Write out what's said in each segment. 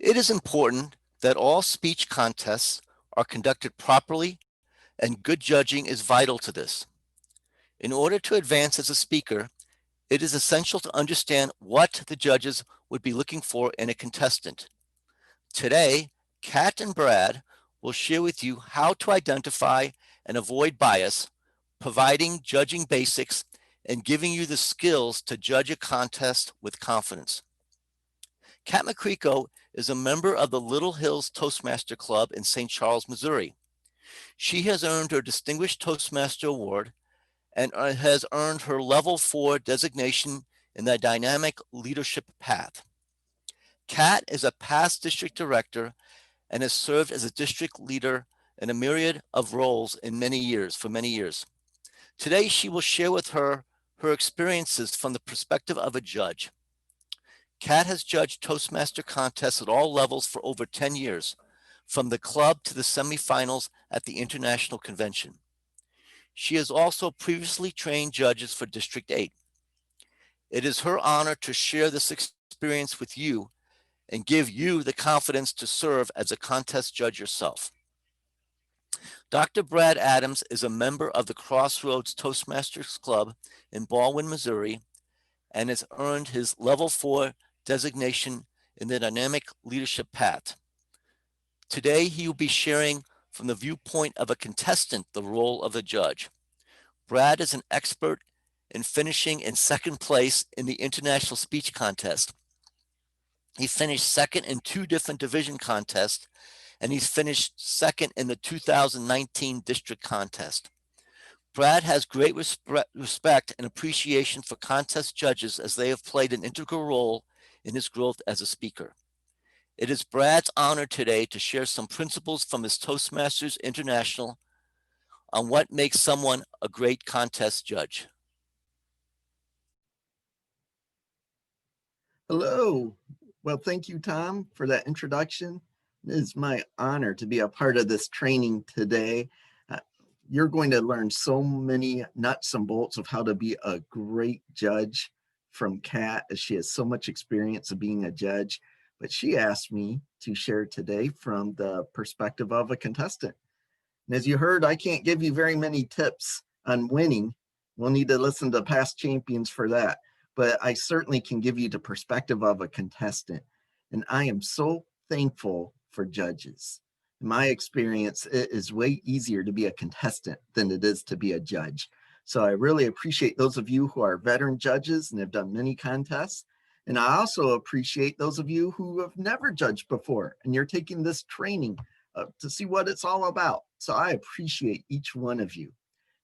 It is important that all speech contests are conducted properly, and good judging is vital to this. In order to advance as a speaker, it is essential to understand what the judges would be looking for in a contestant. Today, Kat and Brad will share with you how to identify and avoid bias, providing judging basics, and giving you the skills to judge a contest with confidence. Kat McCrico is a member of the Little Hills Toastmaster Club in St. Charles, Missouri. She has earned her Distinguished Toastmaster Award and has earned her Level 4 designation in the Dynamic Leadership Path. Kat is a past district director and has served as a district leader in a myriad of roles for many years. Today, she will share with her experiences from the perspective of a judge. Kat has judged Toastmaster contests at all levels for over 10 years, from the club to the semifinals at the International Convention. She has also previously trained judges for District 8. It is her honor to share this experience with you and give you the confidence to serve as a contest judge yourself. Dr. Brad Adams is a member of the Crossroads Toastmasters Club in Baldwin, Missouri, and has earned his Level 4 designation in the Dynamic Leadership Path. Today, he will be sharing from the viewpoint of a contestant the role of a judge. Brad is an expert in finishing in second place in the International Speech Contest. He finished second in 2 different division contests, and he's finished second in the 2019 district contest. Brad has great respect and appreciation for contest judges as they have played an integral role in his growth as a speaker. It is Brad's honor today to share some principles from his Toastmasters International on what makes someone a great contest judge. Hello. Well, thank you, Tom, for that introduction. It is my honor to be a part of this training today. You're going to learn so many nuts and bolts of how to be a great judge from Kat, as she has so much experience of being a judge. But she asked me to share today from the perspective of a contestant. And as you heard, I can't give you very many tips on winning. We'll need to listen to past champions for that. But I certainly can give you the perspective of a contestant. And I am so thankful for judges. In my experience, it is way easier to be a contestant than it is to be a judge. So I really appreciate those of you who are veteran judges and have done many contests. And I also appreciate those of you who have never judged before and you're taking this training to see what it's all about. So I appreciate each one of you.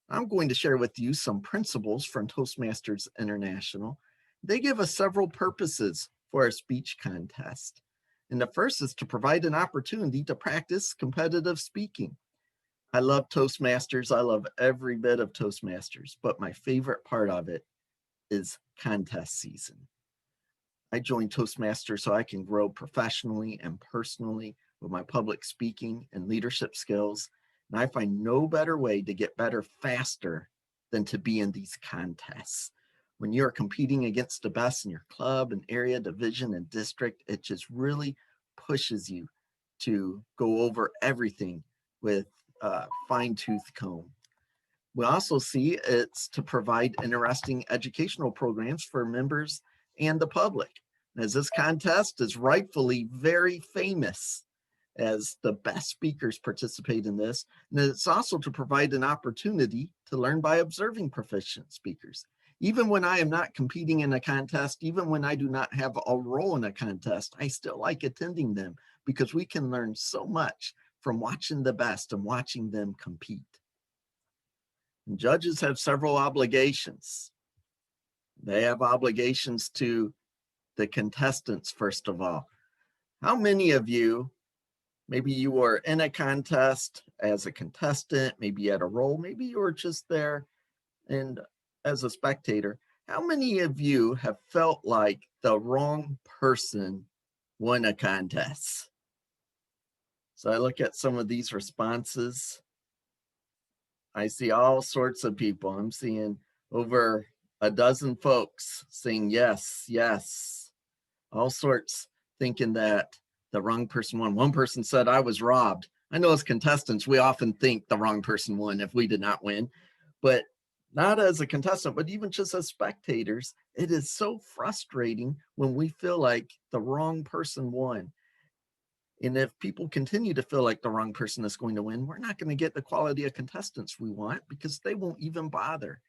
I'm going to share with you some principles from Toastmasters International. They give us several purposes for a speech contest. And the first is to provide an opportunity to practice competitive speaking. I love Toastmasters. I love every bit of Toastmasters, but my favorite part of it is contest season. I joined Toastmasters so I can grow professionally and personally with my public speaking and leadership skills. And I find no better way to get better faster than to be in these contests. When you're competing against the best in your club and area, division, and district, it just really pushes you to go over everything with a fine-tooth comb. We also see it's to provide interesting educational programs for members and the public, as this contest is rightfully very famous, as the best speakers participate in this. And it's also to provide an opportunity to learn by observing proficient speakers. Even when I am not competing in a contest, even when I do not have a role in a contest, I still like attending them because we can learn so much from watching the best and watching them compete. And judges have several obligations. They have obligations to the contestants, first of all. How many of you, maybe you were in a contest as a contestant, maybe you had a role, maybe you were just there and as a spectator, how many of you have felt like the wrong person won a contest? So I look at some of these responses. I see all sorts of people. I'm seeing over a dozen folks saying yes, yes, all sorts, thinking that the wrong person won. One person said, I was robbed. I know as contestants, we often think the wrong person won if we did not win, but not as a contestant, but even just as spectators, it is so frustrating when we feel like the wrong person won. And if people continue to feel like the wrong person is going to win, we're not going to get the quality of contestants we want because they won't even bother.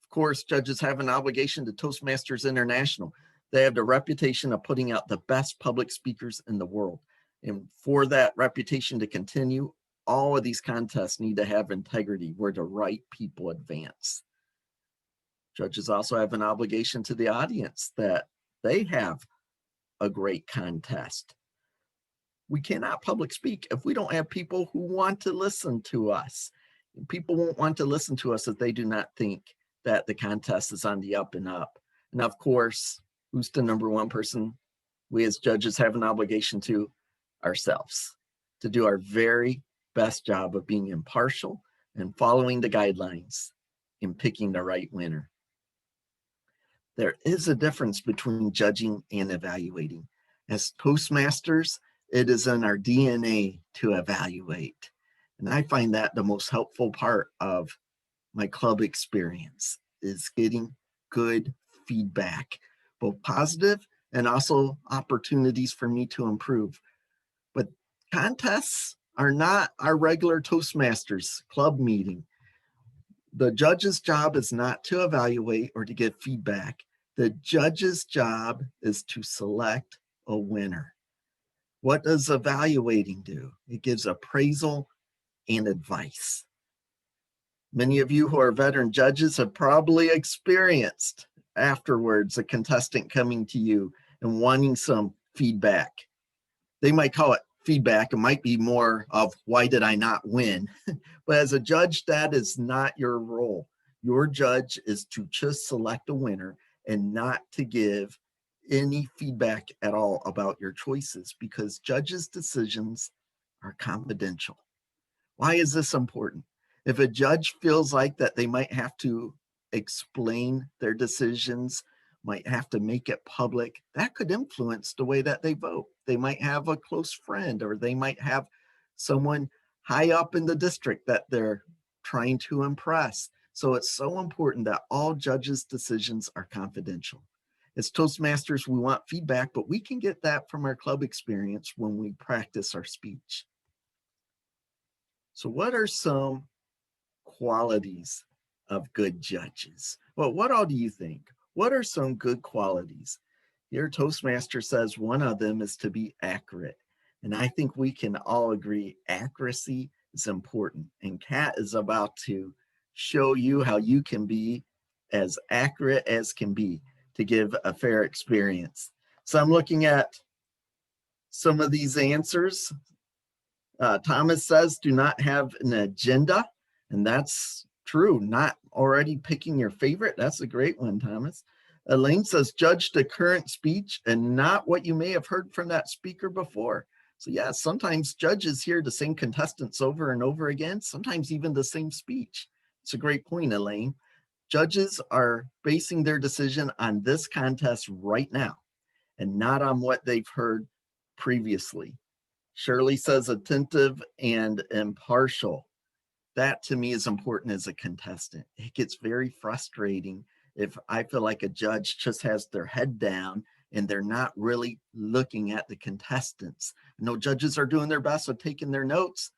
Of course, judges have an obligation to Toastmasters International. They have the reputation of putting out the best public speakers in the world. And for that reputation to continue, all of these contests need to have integrity where the right people advance. Judges also have an obligation to the audience that they have a great contest. We cannot public speak if we don't have people who want to listen to us. People won't want to listen to us if they do not think that the contest is on the up and up. And of course, who's the number one person we as judges have an obligation to? Ourselves, to do our very best job of being impartial and following the guidelines in picking the right winner. There is a difference between judging and evaluating. As Toastmasters, it is in our DNA to evaluate. And I find that the most helpful part of my club experience is getting good feedback, both positive and also opportunities for me to improve. But contests are not our regular Toastmasters club meeting. The judge's job is not to evaluate or to give feedback. The judge's job is to select a winner. What does evaluating do? It gives appraisal and advice. Many of you who are veteran judges have probably experienced afterwards a contestant coming to you and wanting some feedback. They might call it feedback. It might be more of why did I not win? But as a judge, that is not your role. Your judge is to just select a winner and not to give any feedback at all about your choices because judges' decisions are confidential. Why is this important? If a judge feels like that they might have to explain their decisions, might have to make it public, that could influence the way that they vote. They might have a close friend or they might have someone high up in the district that they're trying to impress. So it's so important that all judges' decisions are confidential. As Toastmasters, we want feedback, but we can get that from our club experience when we practice our speech. So what are some qualities of good judges? Well, what all do you think? What are some good qualities? Your Toastmaster says one of them is to be accurate. And I think we can all agree accuracy is important. And Kat is about to show you how you can be as accurate as can be to give a fair experience. So I'm looking at some of these answers. Thomas says, do not have an agenda. And that's true. Not already picking your favorite. That's a great one, Thomas. Elaine says, judge the current speech and not what you may have heard from that speaker before. So yeah, sometimes judges hear the same contestants over and over again, sometimes even the same speech. It's a great point, Elaine. Judges are basing their decision on this contest right now and not on what they've heard previously. Shirley says attentive and impartial. That to me is important as a contestant. It gets very frustrating if I feel like a judge just has their head down and they're not really looking at the contestants. I know judges are doing their best with taking their notes,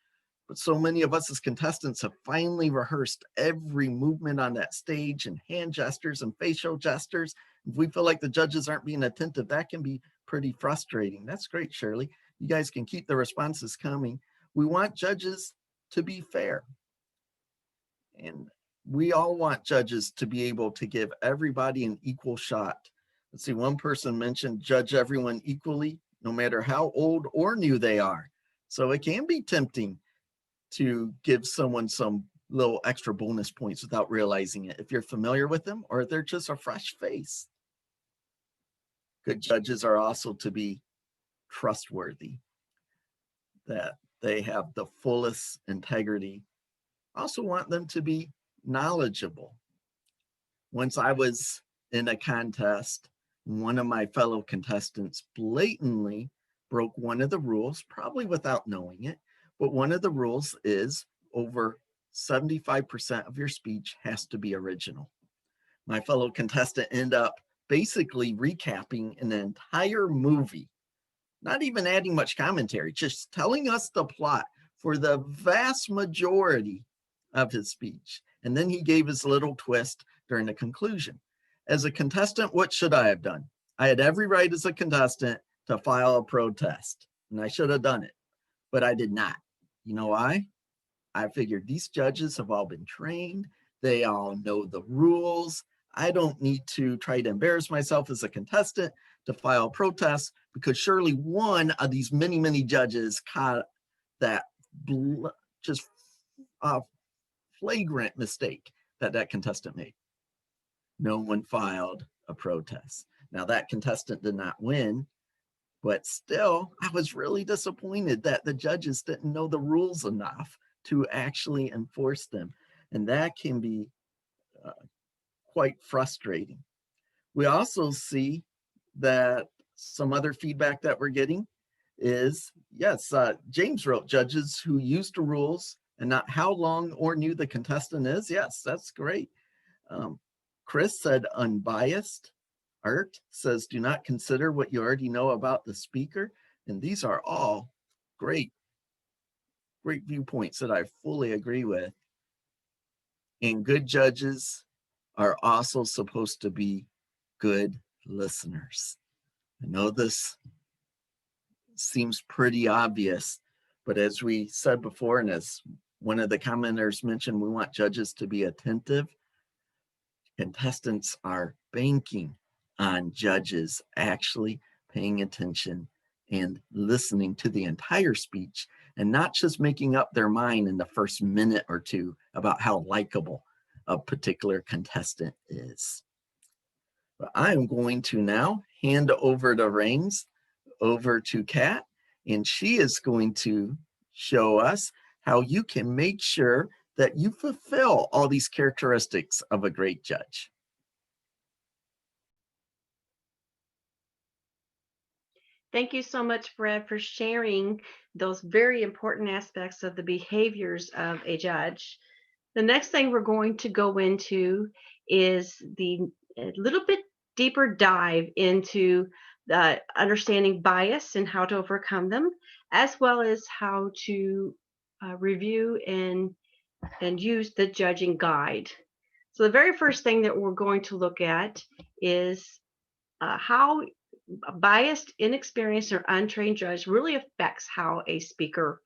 but so many of us as contestants have finally rehearsed every movement on that stage and hand gestures and facial gestures. If we feel like the judges aren't being attentive, that can be pretty frustrating. That's great, Shirley. You guys can keep the responses coming. We want judges to be fair. And we all want judges to be able to give everybody an equal shot. Let's see, one person mentioned judge everyone equally, no matter how old or new they are. So it can be tempting to give someone some little extra bonus points without realizing it if you're familiar with them or they're just a fresh face. Good judges are also to be trustworthy, that they have the fullest integrity. I also want them to be knowledgeable. Once I was in a contest, one of my fellow contestants blatantly broke one of the rules, probably without knowing it, but one of the rules is over 75% of your speech has to be original. My fellow contestant ended up basically recapping an entire movie, not even adding much commentary, just telling us the plot for the vast majority of his speech. And then he gave his little twist during the conclusion. As a contestant, what should I have done? I had every right as a contestant to file a protest, and I should have done it, but I did not. You know why? I figured these judges have all been trained. They all know the rules. I don't need to try to embarrass myself as a contestant to file a protest because surely one of these many, many judges caught that just flagrant mistake that contestant made. No one filed a protest. Now that contestant did not win, but still, I was really disappointed that the judges didn't know the rules enough to actually enforce them. And that can be quite frustrating. We also see that some other feedback that we're getting is, yes, James wrote judges who used the rules and not how long or knew the contestant is. Yes, that's great. Chris said unbiased. Art says do not consider what you already know about the speaker. And these are all great viewpoints that I fully agree with. And good judges are also supposed to be good listeners. I know this seems pretty obvious, but as we said before, and as one of the commenters mentioned, we want judges to be attentive. Contestants are banking on judges actually paying attention and listening to the entire speech and not just making up their mind in the first minute or two about how likable a particular contestant is. But I am going to now hand over the reins over to Kat, and she is going to show us how you can make sure that you fulfill all these characteristics of a great judge. Thank you so much, Brad, for sharing those very important aspects of the behaviors of a judge. The next thing we're going to go into is a little bit deeper dive into understanding bias and how to overcome them, as well as how to review and use the judging guide. So the very first thing that we're going to look at is how biased, inexperienced, or untrained judge really affects how a speaker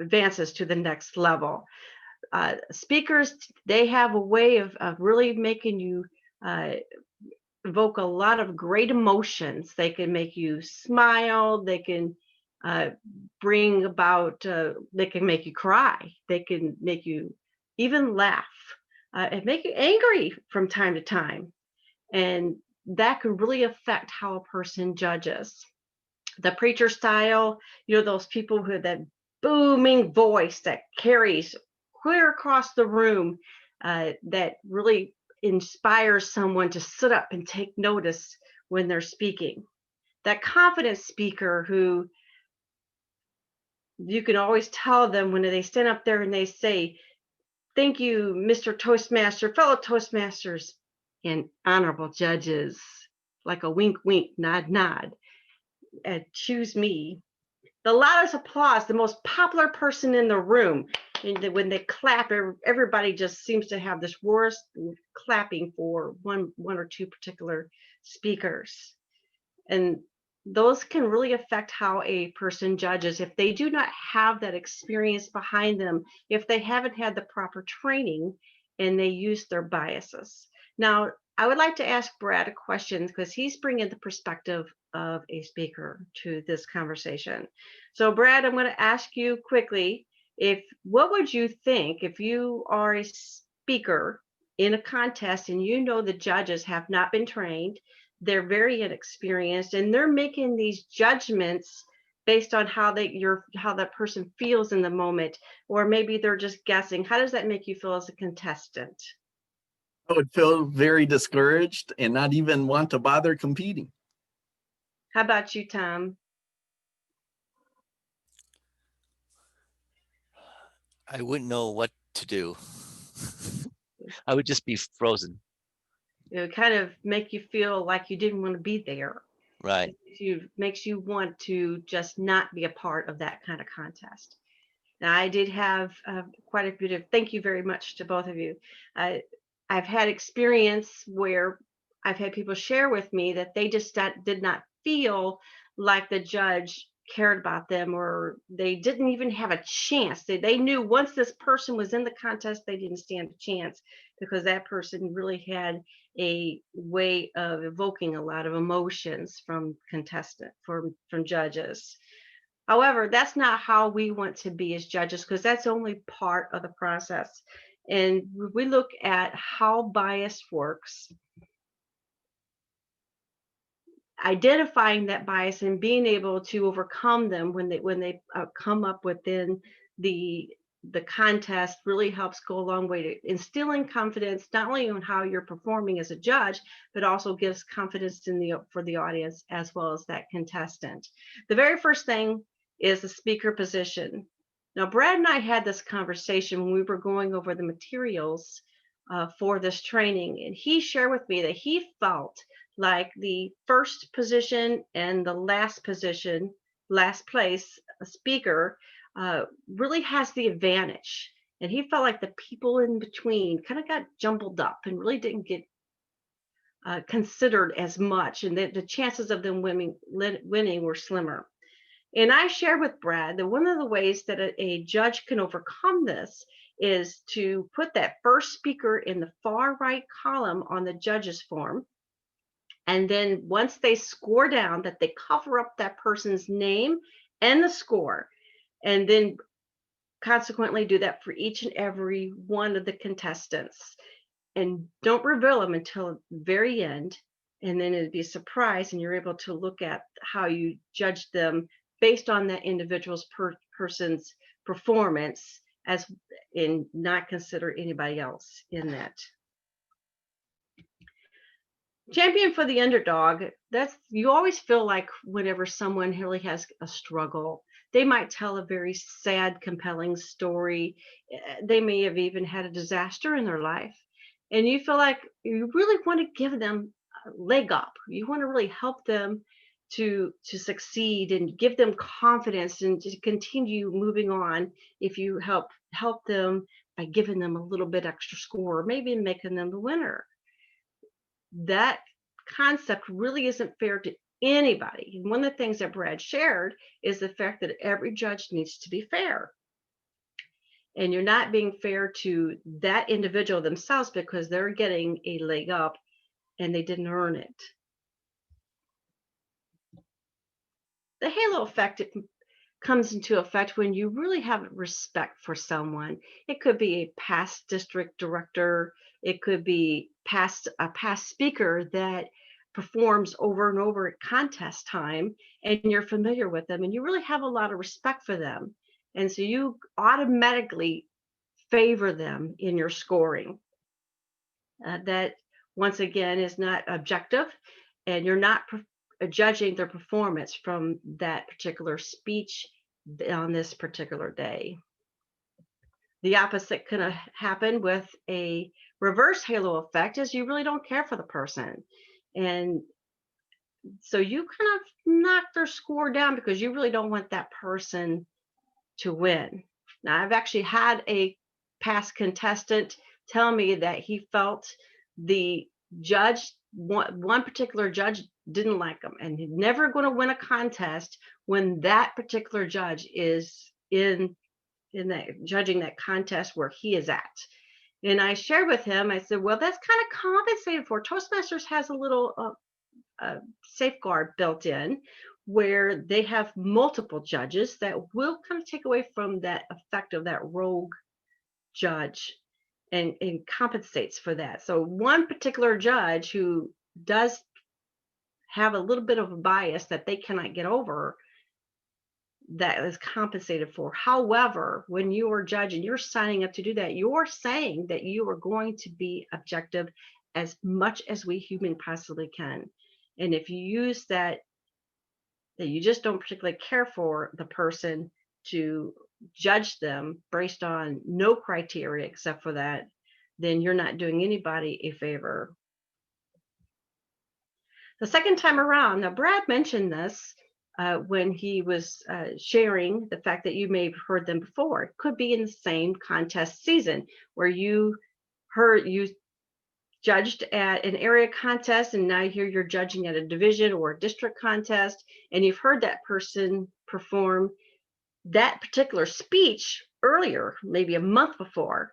advances to the next level. Speakers, they have a way of really making you evoke a lot of great emotions. They can make you smile. They can bring about, they can make you cry. They can make you even laugh and make you angry from time to time. And that can really affect how a person judges. The preacher style, those people who have that booming voice that carries clear across the room, that really inspires someone to sit up and take notice when they're speaking. That confident speaker who you can always tell them when they stand up there and they say, "Thank you, Mr. Toastmaster, fellow Toastmasters, and honorable judges," like a wink, wink, nod, nod. Choose me. The loudest applause, the most popular person in the room. And when they clap, everybody just seems to have this roar clapping for one or two particular speakers. And those can really affect how a person judges if they do not have that experience behind them, if they haven't had the proper training and they use their biases. Now, I would like to ask Brad a question because he's bringing the perspective of a speaker to this conversation. So, Brad, I'm going to ask you quickly, what would you think if you are a speaker in a contest and you know the judges have not been trained, they're very inexperienced, and they're making these judgments based on how that person feels in the moment, or maybe they're just guessing. How does that make you feel as a contestant? I would feel very discouraged and not even want to bother competing. How about you, Tom? I wouldn't know what to do. I would just be frozen. It would kind of make you feel like you didn't want to be there. Right. Makes you want to just not be a part of that kind of contest. Now, I did have quite a bit of thank you very much to both of you. I've had experience where I've had people share with me that they just did not feel like the judge cared about them, or they didn't even have a chance. They knew once this person was in the contest, they didn't stand a chance because that person really had a way of evoking a lot of emotions from from judges. However, that's not how we want to be as judges because that's only part of the process. And we look at how bias works, identifying that bias and being able to overcome them when they come up within the the contest really helps go a long way to instilling confidence not only on how you're performing as a judge but also gives confidence in the for the audience as well as that contestant. The very first thing is the speaker position. Now Brad and I had this conversation when we were going over the materials for this training, and he shared with me that he felt like the first position and the last position, last place speaker, really has the advantage. And he felt like the people in between kind of got jumbled up and really didn't get considered as much, and the chances of them winning were slimmer. And I shared with Brad that one of the ways that a judge can overcome this is to put that first speaker in the far right column on the judge's form. And then once they score down, that they cover up that person's name and the score. And then consequently do that for each and every one of the contestants. And don't reveal them until the very end. And then it'd be a surprise, and you're able to look at how you judge them based on that individual's person's performance, as in not consider anybody else in that. Champion for the underdog. That's you always feel like whenever someone really has a struggle, they might tell a very sad, compelling story. They may have even had a disaster in their life, and you feel like you really want to give them a leg up. You want to really help them to succeed and give them confidence and to continue moving on. If you help them by giving them a little bit extra score, or maybe making them the winner, that concept really isn't fair to anybody. And one of the things that Brad shared is the fact that every judge needs to be fair. And you're not being fair to that individual themselves because they're getting a leg up and they didn't earn it. The halo effect comes into effect when you really have respect for someone. It could be a past district director, it could be a past speaker that performs over and over at contest time, and you're familiar with them and you really have a lot of respect for them. And so you automatically favor them in your scoring. That once again is not objective, and you're not judging their performance from that particular speech on this particular day. The opposite can happen with a reverse halo effect, is you really don't care for the person, and so you kind of knock their score down because you really don't want that person to win. Now, I've actually had a past contestant tell me that he felt the judge, one particular judge, didn't like him, and he's never going to win a contest when that particular judge is in that judging that contest where he is at. And I shared with him, I said, well, that's kind of compensated for. Toastmasters has a little safeguard built in where they have multiple judges that will kind of take away from that effect of that rogue judge, and compensates for that. So one particular judge who does have a little bit of a bias that they cannot get over, that is compensated for. However, when you are judging, you're signing up to do that. You're saying that you are going to be objective as much as we human possibly can. And if you use that that you just don't particularly care for the person, to judge them based on no criteria except for that, then you're not doing anybody a favor. The second time around, now Brad mentioned this when he was sharing the fact that you may have heard them before. It could be in the same contest season where you judged at an area contest, and now here you're judging at a division or a district contest, and you've heard that person perform that particular speech earlier, maybe a month before,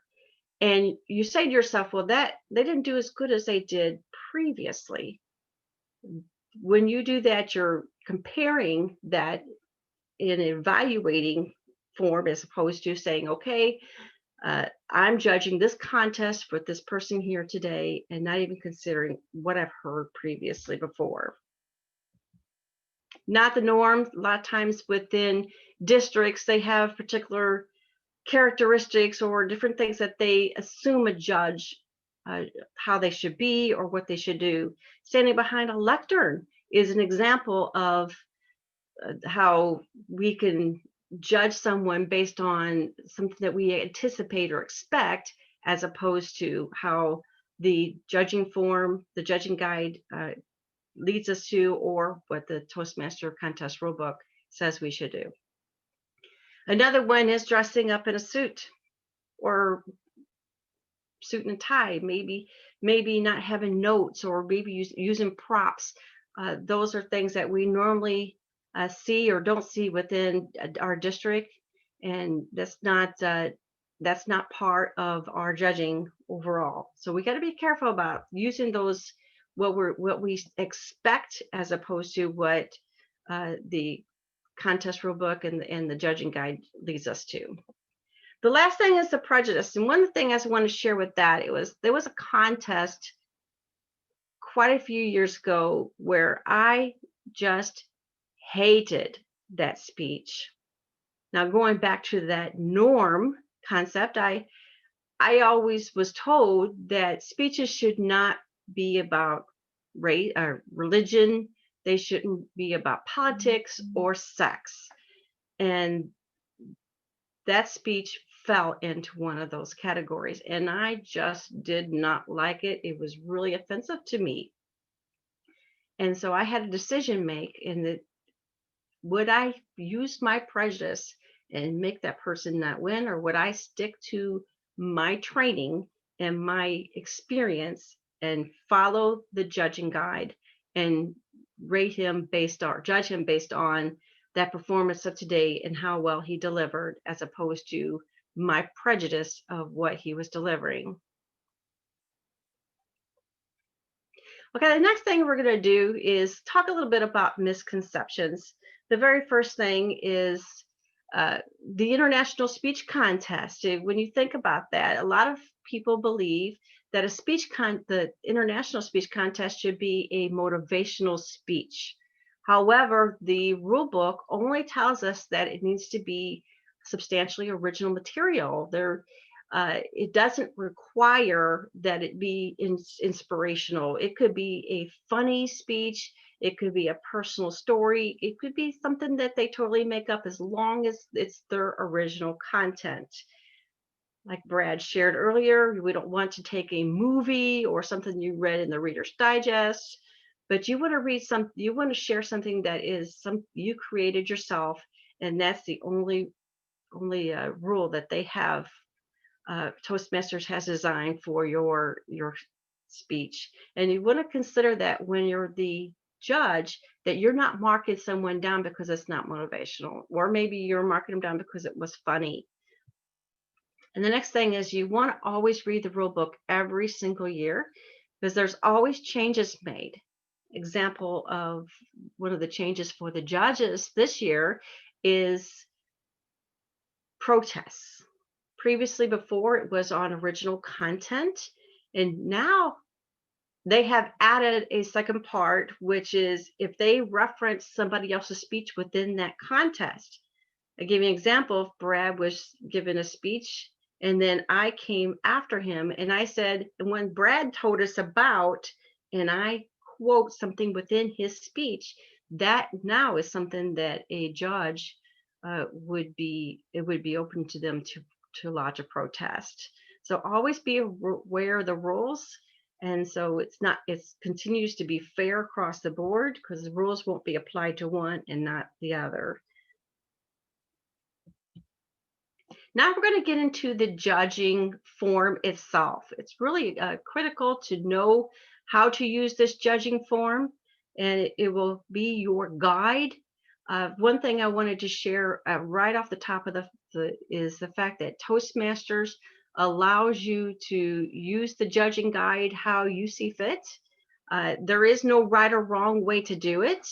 and you say to yourself, well, that they didn't do as good as they did previously. When you do that, you're comparing that in an evaluating form, as opposed to saying, okay, I'm judging this contest with this person here today and not even considering what I've heard previously before. Not the norm. A lot of times within districts, they have particular characteristics or different things that they assume a judge how they should be or what they should do. Standing behind a lectern is an example of how we can judge someone based on something that we anticipate or expect, as opposed to how the judging form, the judging guide leads us to, or what the Toastmaster contest rulebook says we should do. Another one is dressing up in a suit or suit and tie, maybe not having notes, or maybe using props. Those are things that we normally see or don't see within our district, and that's not part of our judging overall. So we got to be careful about using those what we expect, as opposed to what the contest rule book and the judging guide leads us to. The last thing is the prejudice, and one thing I want to share with that, there was a contest quite a few years ago where I just hated that speech. Now, going back to that norm concept, I always was told that speeches should not be about race or religion. They shouldn't be about politics or sex. And that speech fell into one of those categories, and I just did not like it. It was really offensive to me. And so I had a decision make in that, would I use my prejudice and make that person not win, or would I stick to my training and my experience and follow the judging guide and judge him based on that performance of today and how well he delivered, as opposed to my prejudice of what he was delivering. Okay, the next thing we're going to do is talk a little bit about misconceptions. The very first thing is the International Speech Contest. When you think about that, a lot of people believe that the International Speech Contest should be a motivational speech. However, the rule book only tells us that it needs to be substantially original material. It doesn't require that it be inspirational. It could be a funny speech. It could be a personal story. It could be something that they totally make up, as long as it's their original content. Like Brad shared earlier, we don't want to take a movie or something you read in the Reader's Digest, but you want to share something that is you created yourself, and that's the only rule that they have. Toastmasters has designed for your speech, and you want to consider that when you're the judge, that you're not marking someone down because it's not motivational, or maybe you're marking them down because it was funny. And the next thing is, you want to always read the rule book every single year, because there's always changes made. Example of one of the changes for the judges this year is protests. Previously, before, it was on original content, and now they have added a second part, which is if they reference somebody else's speech within that contest. I give you an example. If Brad was given a speech and then I came after him and I said, and when Brad told us about, and I quote something within his speech, that now is something that a judge would be open to them to lodge a protest. So always be aware of the rules. And so it continues to be fair across the board, because the rules won't be applied to one and not the other. Now we're going to get into the judging form itself. It's really critical to know how to use this judging form, and it will be your guide. One thing I wanted to share right off the top of is the fact that Toastmasters allows you to use the judging guide how you see fit. There is no right or wrong way to do it,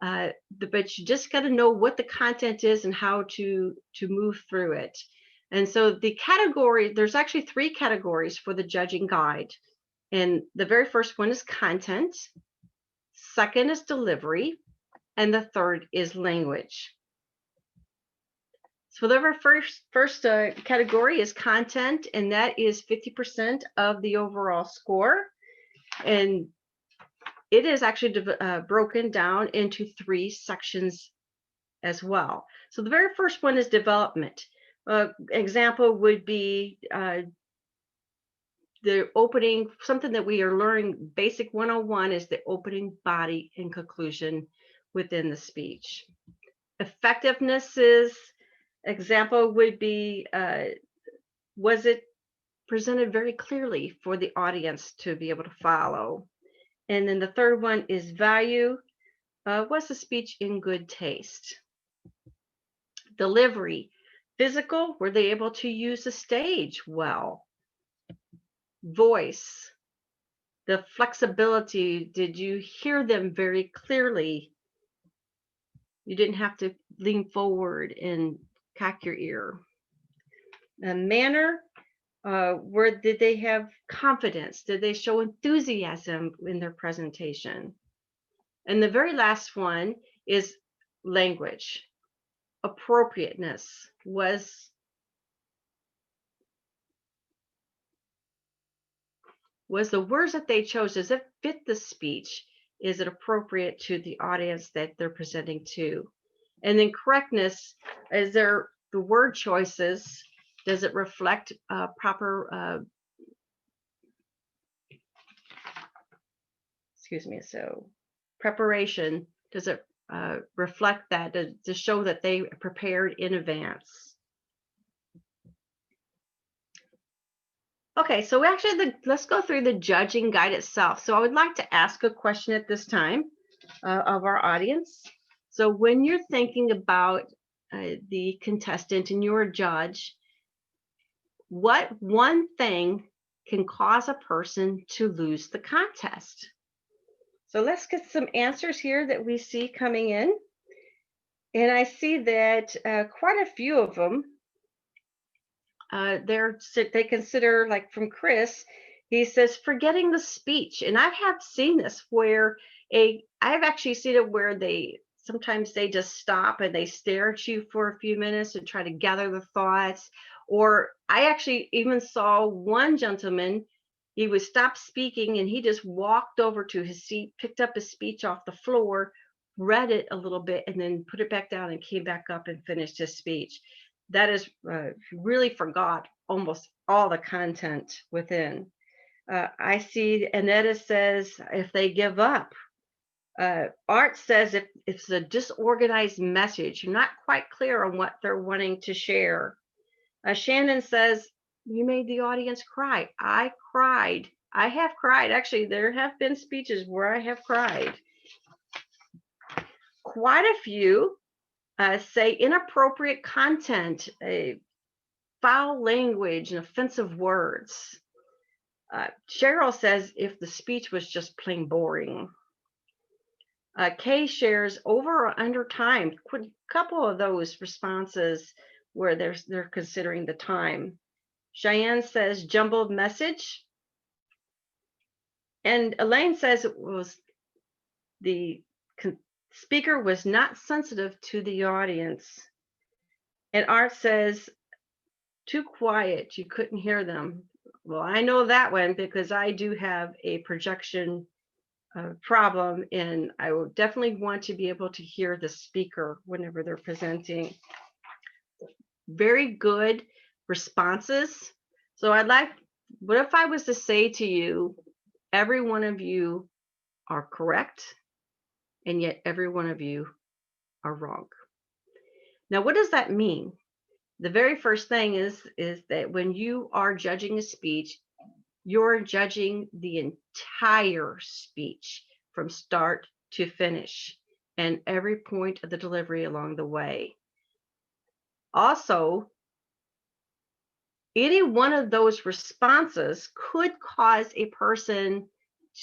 but you just got to know what the content is and how to move through it. And so there's actually 3 categories for the judging guide. And the very first one is content, second is delivery, and the third is language. So the very first category is content, and that is 50% of the overall score. And it is actually broken down into 3 sections as well. So the very first one is development. Example would be the opening, something that we are learning, basic 101 is the opening, body, and conclusion within the speech. Effectiveness is, example would be, was it presented very clearly for the audience to be able to follow? And then the third one is value. Was the speech in good taste? Delivery. Physical, were they able to use the stage well? Voice, the flexibility, did you hear them very clearly? You didn't have to lean forward and cock your ear. Manner, did they have confidence? Did they show enthusiasm in their presentation? And the very last one is language. Appropriateness, was the words that they chose, does it fit the speech? Is it appropriate to the audience that they're presenting to? And then correctness, is there the word choices, does it reflect proper, so preparation, does it reflect that, to show that they prepared in advance? Okay, so actually, let's go through the judging guide itself. So I would like to ask a question at this time of our audience. So when you're thinking about the contestant and you're a judge, what one thing can cause a person to lose the contest? So let's get some answers here that we see coming in. And I see that quite a few of them, they consider, like from Chris, he says forgetting the speech. And I have seen this where I've actually seen it where sometimes they just stop and they stare at you for a few minutes and try to gather the thoughts. Or I actually even saw one gentleman, he would stop speaking and he just walked over to his seat, picked up his speech off the floor, read it a little bit, and then put it back down and came back up and finished his speech. That is really forgot almost all the content within. I see Annetta says if they give up. Art says if it's a disorganized message, you're not quite clear on what they're wanting to share. Shannon says, you made the audience cry. I cried. I have cried. Actually, there have been speeches where I have cried. Quite a few say inappropriate content, foul language, and offensive words. Cheryl says if the speech was just plain boring. Kay shares over or under time. A couple of those responses where they're considering the time. Cheyenne says jumbled message. And Elaine says it was the speaker was not sensitive to the audience. And Art says too quiet, you couldn't hear them. Well, I know that one because I do have a projection problem, and I would definitely want to be able to hear the speaker whenever they're presenting. Very good responses. So what if I was to say to you, every one of you are correct, and yet every one of you are wrong? Now, what does that mean? The very first thing is that when you are judging a speech, you're judging the entire speech from start to finish and every point of the delivery along the way. Also, any one of those responses could cause a person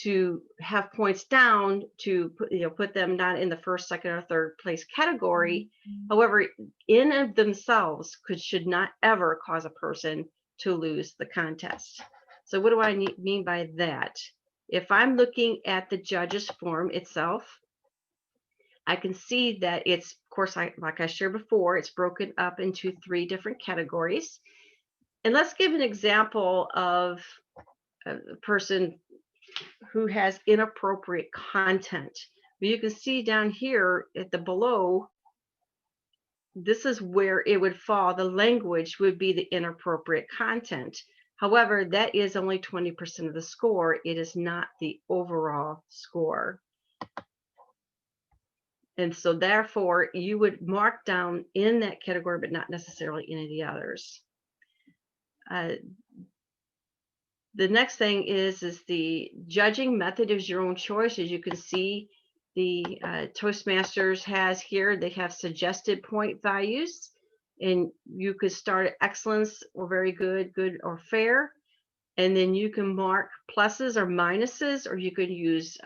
to have points down, to put them not in the first, second, or third place category. However, in of themselves should not ever cause a person to lose the contest. So what do I mean by that? If I'm looking at the judges form itself, I can see that it's, of course, like I shared before, it's broken up into 3 different categories. And let's give an example of a person who has inappropriate content. You can see down here at the below, this is where it would fall. The language would be the inappropriate content. However, that is only 20% of the score. It is not the overall score. And so therefore, you would mark down in that category, but not necessarily any of the others. The next thing is the judging method is your own choice. As you can see, the Toastmasters has here, they have suggested point values, and you could start at excellence or very good, good or fair, and then you can mark pluses or minuses, or you could use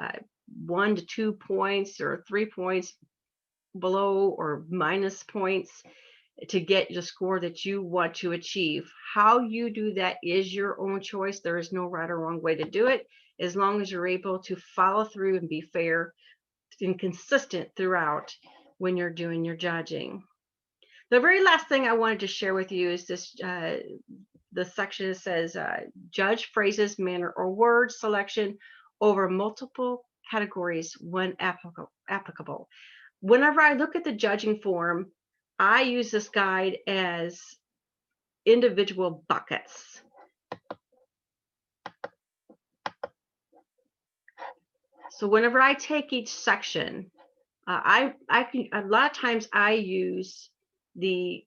1 to 2 points or 3 points below or minus points to get the score that you want to achieve. How you do that is your own choice. There is no right or wrong way to do it, as long as you're able to follow through and be fair and consistent throughout when you're doing your judging. The very last thing I wanted to share with you is this, the section that says judge phrases, manner, or word selection over multiple categories when applicable. Whenever I look at the judging form, I use this guide as individual buckets. So whenever I take each section, I can, a lot of times I use a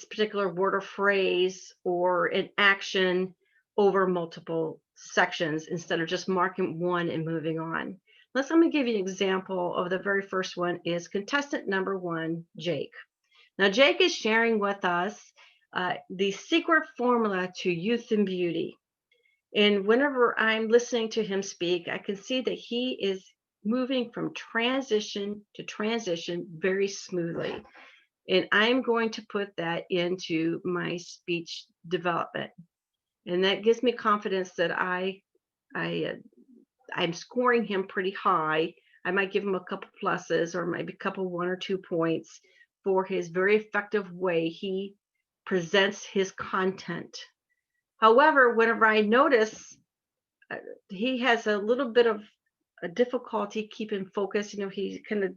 particular word or phrase or an action over multiple sections instead of just marking one and moving on. Let me give you an example of the very first one is contestant number 1, Jake. Now, Jake is sharing with us the secret formula to youth and beauty. And whenever I'm listening to him speak, I can see that he is moving from transition to transition very smoothly. And I'm going to put that into my speech development. And that gives me confidence that I'm scoring him pretty high. I might give him a couple pluses or maybe a couple 1 or 2 points for his very effective way he presents his content. However, whenever I notice he has a little bit of a difficulty keeping focus, he kind of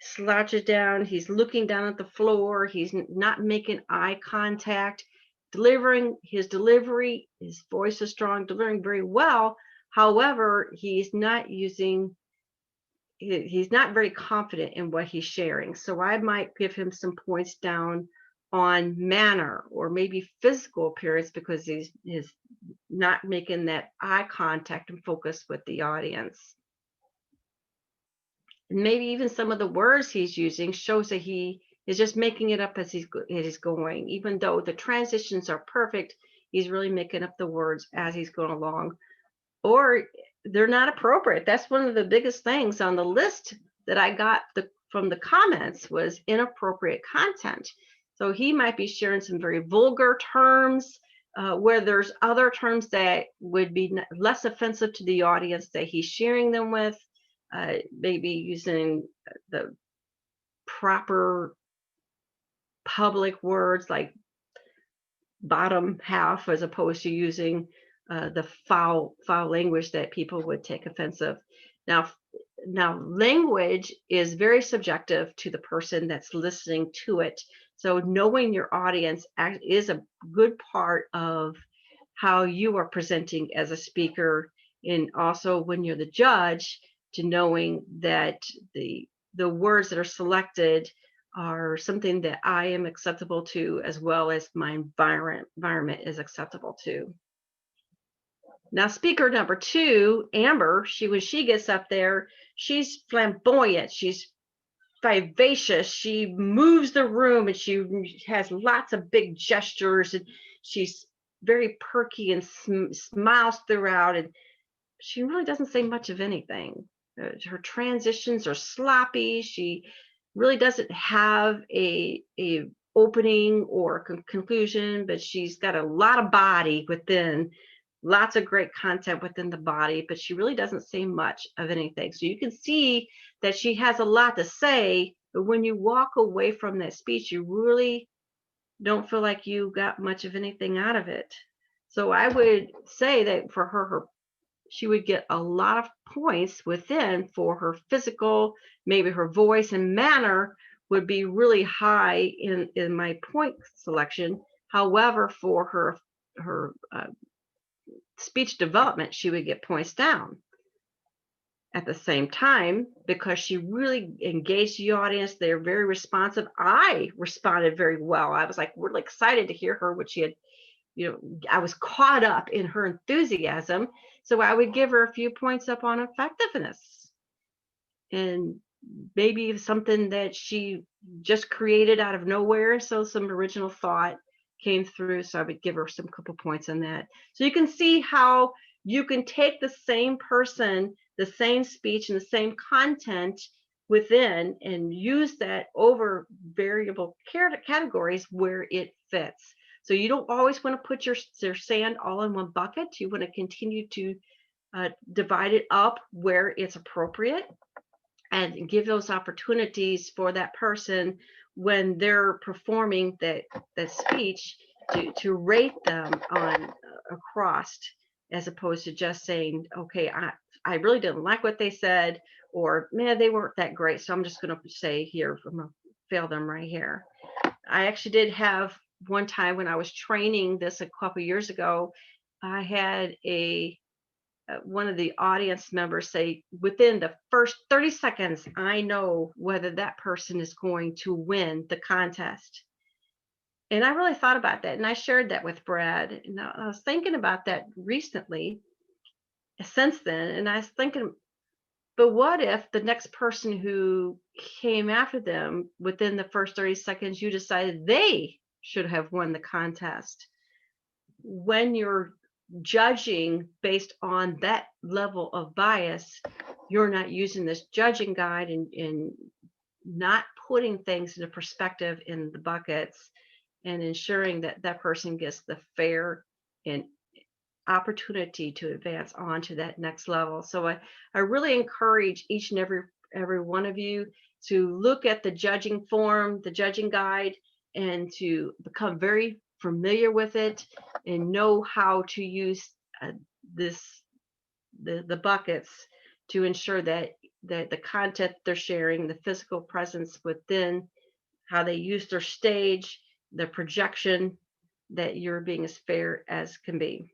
slouches down, he's looking down at the floor, he's not making eye contact, his delivery, his voice is strong, delivering very well. However, he's not very confident in what he's sharing. So I might give him some points down on manner or maybe physical appearance because he's not making that eye contact and focus with the audience. And maybe even some of the words he's using shows that he is just making it up as he's going. Even though the transitions are perfect, he's really making up the words as he's going along. Or they're not appropriate. That's one of the biggest things on the list that I got from the comments was inappropriate content. So he might be sharing some very vulgar terms, where there's other terms that would be less offensive to the audience that he's sharing them with, maybe using the proper public words like bottom half as opposed to using the foul language that people would take offensive. Now, language is very subjective to the person that's listening to it. So knowing your audience is a good part of how you are presenting as a speaker, and also when you're the judge, to knowing that the words that are selected are something that I am acceptable to, as well as my environment is acceptable to. Now, speaker number 2, Amber, when she gets up there, she's flamboyant, she's vivacious, she moves the room, and she has lots of big gestures, and she's very perky and smiles throughout, and she really doesn't say much of anything. Her transitions are sloppy. She really doesn't have a opening or a conclusion, but she's got a lot of body within, lots of great content within the body, but she really doesn't say much of anything. So you can see that she has a lot to say, but when you walk away from that speech, you really don't feel like you got much of anything out of it. So I would say that for her she would get a lot of points within for her physical, maybe her voice and manner would be really high in my point selection. However, for her speech development, she would get points down. At the same time, because she really engaged the audience, they're very responsive. I responded very well. I was like really excited to hear her, what she had, I was caught up in her enthusiasm. So I would give her a few points up on effectiveness, and maybe something that she just created out of nowhere. So some original thought came through. So I would give her some couple points on that. So you can see how you can take the same person, the same speech, and the same content within, and use that over variable categories where it fits. So you don't always want to put your sand all in one bucket. You want to continue to divide it up where it's appropriate, and give those opportunities for that person when they're performing that speech to rate them on across, as opposed to just saying, okay, I really didn't like what they said, or man, they weren't that great, so I'm just going to say here, I'm going to fail them right here. I actually did have one time when I was training this a couple years ago, I had one of the audience members say, within the first 30 seconds, I know whether that person is going to win the contest. And I really thought about that, and I shared that with Brad. And I was thinking about that recently, since then, and I was thinking, but what if the next person who came after them, within the first 30 seconds, you decided they should have won the contest? When you're judging based on that level of bias, you're not using this judging guide and not putting things into perspective in the buckets, and ensuring that that person gets the fair and opportunity to advance on to that next level. So I really encourage each and every one of you to look at the judging form, the judging guide, and to become very familiar with it and know how to use the buckets to ensure that the content they're sharing, the physical presence within, how they use their stage, the projection, that you're being as fair as can be.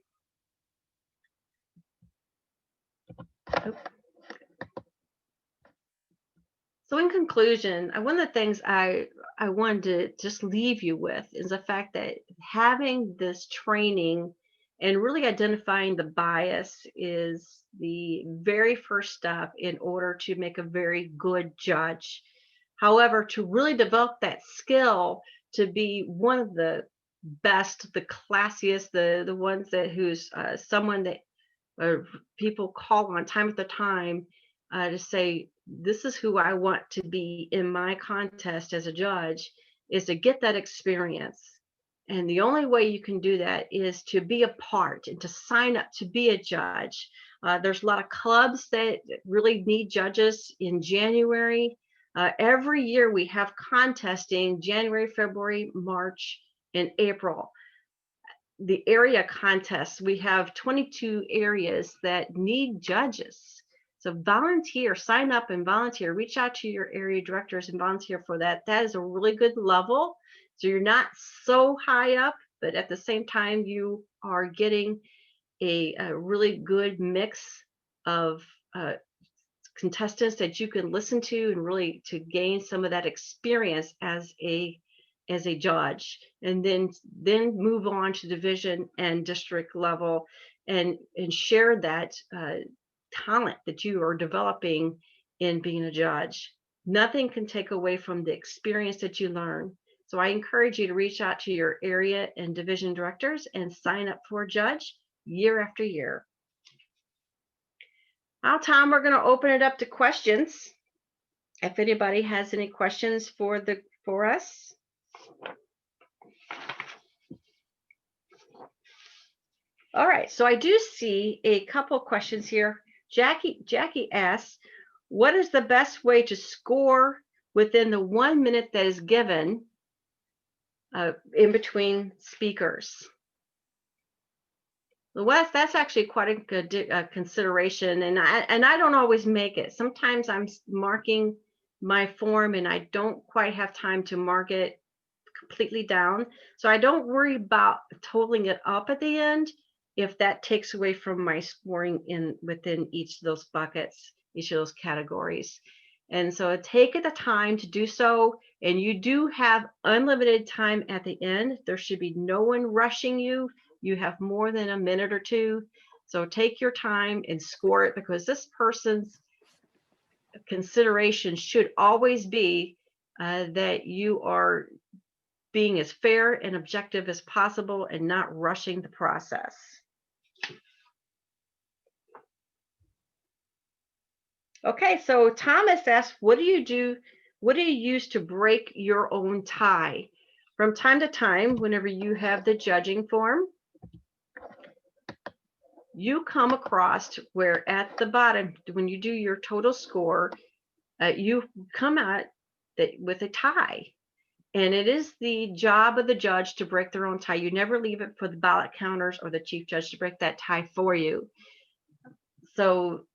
So in conclusion, one of the things I wanted to just leave you with is the fact that having this training and really identifying the bias is the very first step in order to make a very good judge. However, to really develop that skill to be one of the best, the classiest, the ones that who's someone that people call on time after time to say, this is who I want to be in my contest as a judge, is to get that experience. And the only way you can do that is to be a part and to sign up to be a judge. There's a lot of clubs that really need judges in January. Every year we have contesting January, February, March, and April. The area contests, we have 22 areas that need judges. So volunteer, sign up and volunteer, reach out to your area directors and volunteer for that. That is a really good level. So you're not so high up, but at the same time, you are getting a really good mix of contestants that you can listen to and really to gain some of that experience as a judge, and then move on to division and district level and share that talent that you are developing in being a judge. Nothing can take away from the experience that you learn. So I encourage you to reach out to your area and division directors and sign up for a judge year after year. Now, Tom, we're going to open it up to questions. If anybody has any questions for us. All right, so I do see a couple questions here. Jackie asks, what is the best way to score within the 1 minute that is given in between speakers? Well, that's actually quite a good consideration, and I don't always make it. Sometimes I'm marking my form and I don't quite have time to mark it completely down. So I don't worry about totaling it up at the end if that takes away from my scoring within each of those buckets, each of those categories. And so take the time to do so, and you do have unlimited time at the end. There should be no one rushing you. You have more than a minute or two. So take your time and score it, because this person's consideration should always be that you are being as fair and objective as possible and not rushing the process. Okay, so Thomas asked, what do you use to break your own tie? From time to time, whenever you have the judging form, you come across where at the bottom, when you do your total score, you come out with a tie. And it is the job of the judge to break their own tie. You never leave it for the ballot counters or the chief judge to break that tie for you. So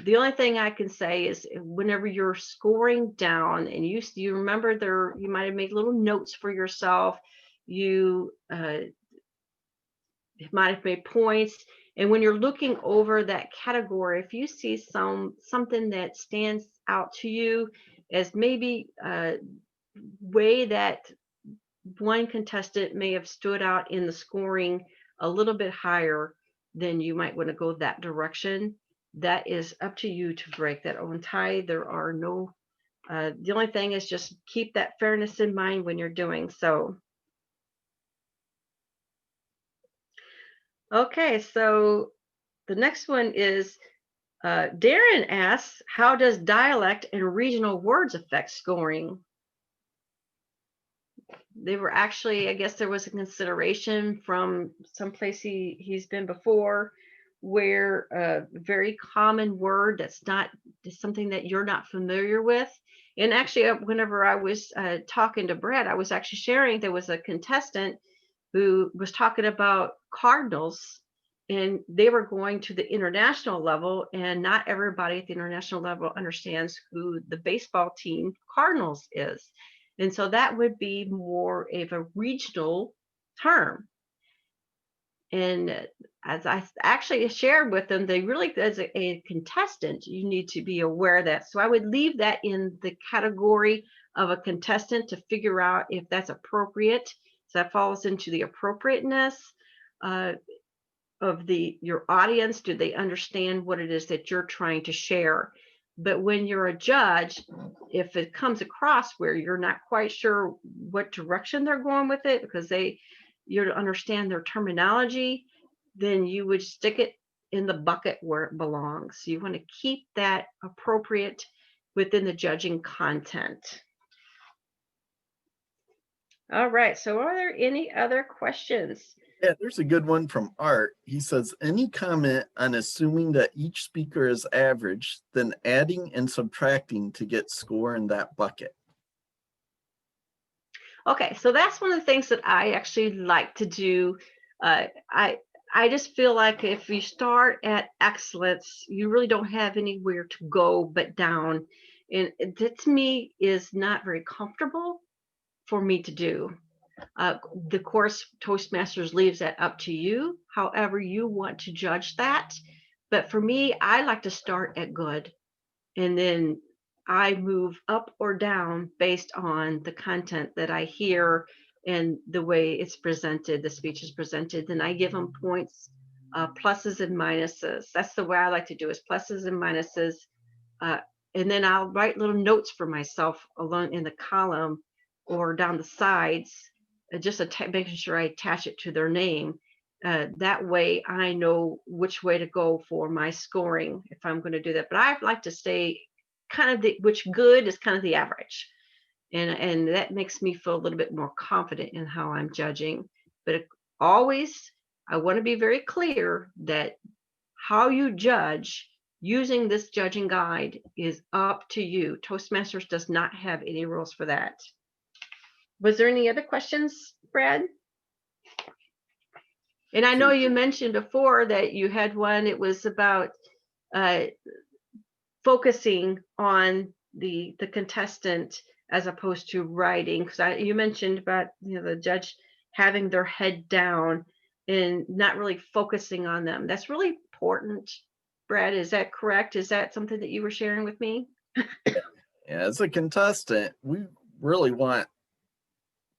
the only thing I can say is whenever you're scoring down and you remember you might have made little notes for yourself. You might have made points. And when you're looking over that category, if you see something that stands out to you as maybe a way that one contestant may have stood out in the scoring a little bit higher, then you might want to go that direction. That is up to you to break that own tie. There are no, the only thing is just keep that fairness in mind when you're doing so. Okay, so the next one is Darren asks, how does dialect and regional words affect scoring? They were actually, I guess there was a consideration from someplace he's been before, where a very common word that's not something that you're not familiar with. And actually, whenever I was talking to Brett, I was actually sharing there was a contestant who was talking about Cardinals, and they were going to the international level, and not everybody at the international level understands who the baseball team Cardinals is. And so that would be more of a regional term. And as I actually shared with them, they really, as a contestant, you need to be aware of that. So I would leave that in the category of a contestant to figure out if that's appropriate. So that falls into the appropriateness of your audience. Do they understand what it is that you're trying to share? But when you're a judge, if it comes across where you're not quite sure what direction they're going with it, because you understand their terminology, then you would stick it in the bucket where it belongs. So you want to keep that appropriate within the judging content. All right, so are there any other questions? Yeah, there's a good one from Art. He says, any comment on assuming that each speaker is average, then adding and subtracting to get score in that bucket? Okay, so that's one of the things that I actually like to do. I I just feel like if you start at excellence, you really don't have anywhere to go but down. And that to me is not very comfortable for me to do. The course Toastmasters leaves that up to you, however you want to judge that. But for me, I like to start at good, and then I move up or down based on the content that I hear and the way it's presented, the speech is presented. Then I give them points, pluses and minuses. That's the way I like to do, is pluses and minuses. Uh, and then I'll write little notes for myself along in the column or down the sides, just making sure I attach it to their name. That way I know which way to go for my scoring if I'm going to do that. But I like to stay kind of which good is kind of the average. And that makes me feel a little bit more confident in how I'm judging. But always, I want to be very clear that how you judge using this judging guide is up to you. Toastmasters does not have any rules for that. Was there any other questions, Brad? And I know you mentioned before that you had one. It was about focusing on the contestant as opposed to writing. Because you mentioned about the judge having their head down and not really focusing on them. That's really important. Brad, is that correct? Is that something that you were sharing with me? Yeah, as a contestant, we really want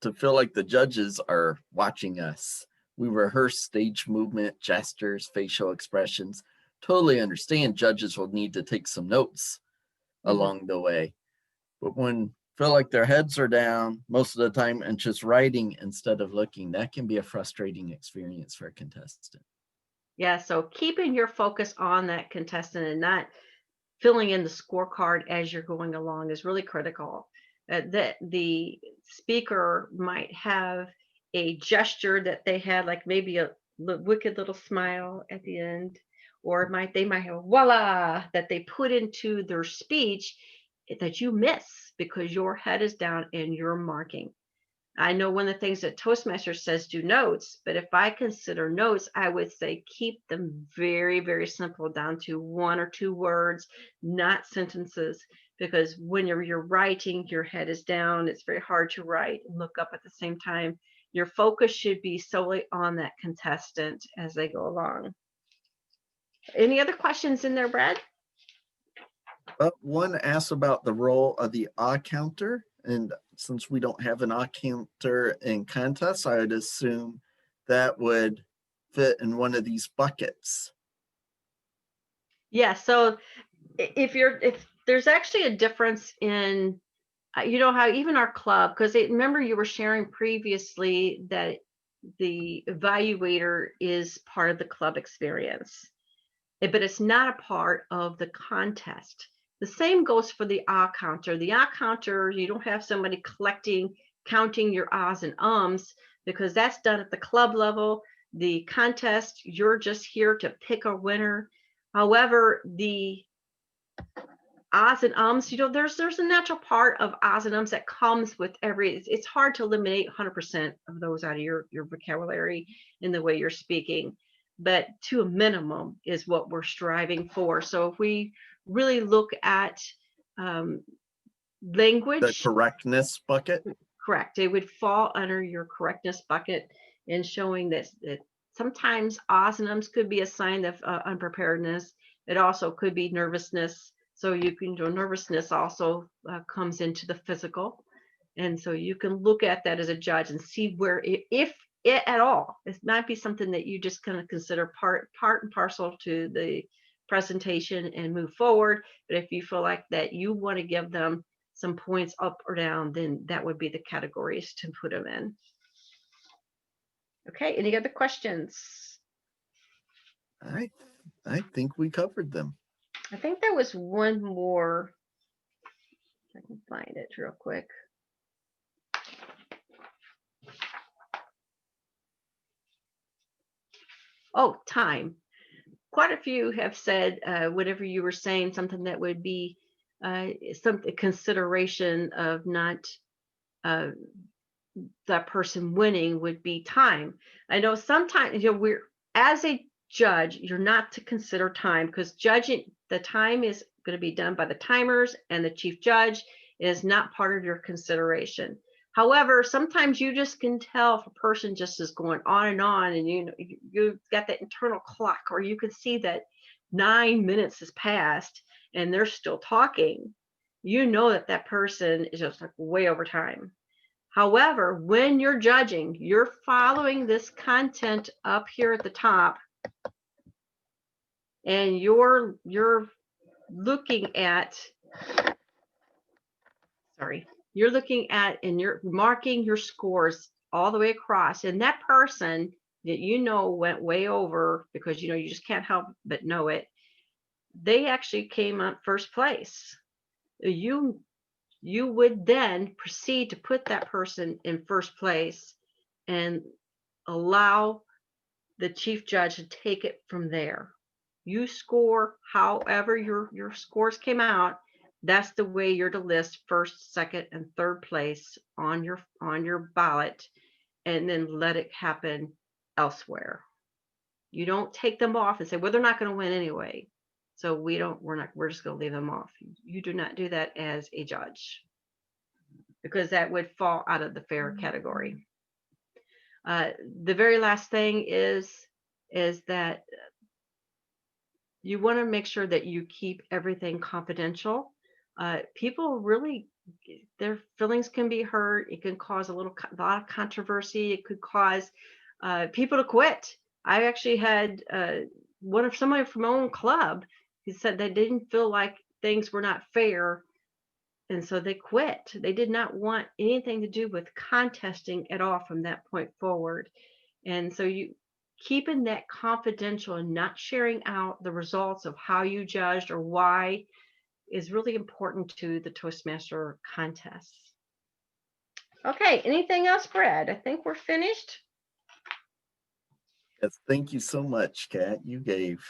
to feel like the judges are watching us. We rehearse stage movement, gestures, facial expressions. Totally understand judges will need to take some notes along the way. But when feel like their heads are down most of the time and just writing instead of looking, that can be a frustrating experience for a contestant. Yeah, so keeping your focus on that contestant and not filling in the scorecard as you're going along is really critical. That the speaker might have a gesture that they had, like maybe a wicked little smile at the end, or they might have voila that they put into their speech that you miss because your head is down and you're marking. I know one of the things that Toastmasters says do notes, but if I consider notes, I would say keep them very, very simple, down to 1 or 2 words, not sentences, because when you're writing, your head is down. It's very hard to write and look up at the same time. Your focus should be solely on that contestant as they go along. Any other questions in there, Brad? One asks about the role of the counter, and since we don't have an counter in contests, I would assume that would fit in one of these buckets. Yeah, so if there's actually a difference in how even our club, because remember you were sharing previously that the evaluator is part of the club experience, but it's not a part of the contest. The same goes for the counter. The counter, you don't have somebody counting your ahs and ums, because that's done at the club level. The contest, you're just here to pick a winner. However, the ahs and ums, there's a natural part of ahs and ums that comes with it's hard to eliminate 100% of those out of your vocabulary in the way you're speaking, but to a minimum is what we're striving for. So if we really look at language, the correctness bucket, correct, it would fall under your correctness bucket, in showing that sometimes ahs and ums could be a sign of unpreparedness. It also could be nervousness. So nervousness also comes into the physical. And so you can look at that as a judge and see where, if it at all, it might be something that you just kind of consider part and parcel to the presentation and move forward. But if you feel like that you want to give them some points up or down, then that would be the categories to put them in. Okay, any other questions? I think we covered them. I think there was one more. I can find it real quick. Oh, time. Quite a few have said whenever you were saying something that would be some consideration of not that person winning would be time. I know sometimes as a judge, you're not to consider time, because judging, the time is going to be done by the timers and the chief judge. It is not part of your consideration. However, sometimes you just can tell if a person just is going on, and you've got that internal clock, or you can see that 9 minutes has passed and they're still talking. You know that that person is just like way over time. However, when you're judging, you're following this content up here at the top, and you're looking at, you're looking at, and you're marking your scores all the way across. And that person that went way over, because you just can't help but know it, they actually came up first place. You would then proceed to put that person in first place and allow the chief judge to take it from there. You score however your scores came out. That's the way you're to list first, second, and third place on your ballot, and then let it happen elsewhere. You don't take them off and say, well, they're not going to win anyway, so we're just going to leave them off. You do not do that as a judge, because that would fall out of the fair category. The very last thing is that you want to make sure that you keep everything confidential. People really, their feelings can be hurt. It can cause a lot of controversy. It could cause people to quit. I actually had somebody from my own club who said they didn't feel like things were not fair, and so they quit. They did not want anything to do with contesting at all from that point forward. And so you keeping that confidential and not sharing out the results of how you judged or why is really important to the Toastmaster contests. Okay, anything else, Brad? I think we're finished. Yes, thank you so much, Kat. You gave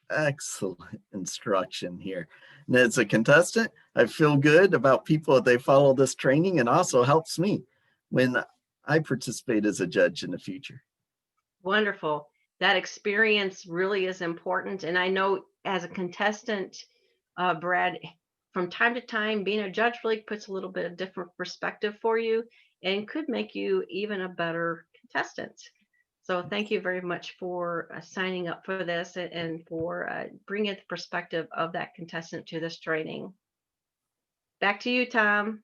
excellent instruction here. And as a contestant, I feel good about people that they follow this training, and also helps me when I participate as a judge in the future. Wonderful. That experience really is important. And I know as a contestant, Brad, from time to time, being a judge really puts a little bit of different perspective for you and could make you even a better contestant. So thank you very much for signing up for this and for bringing the perspective of that contestant to this training. Back to you, Tom.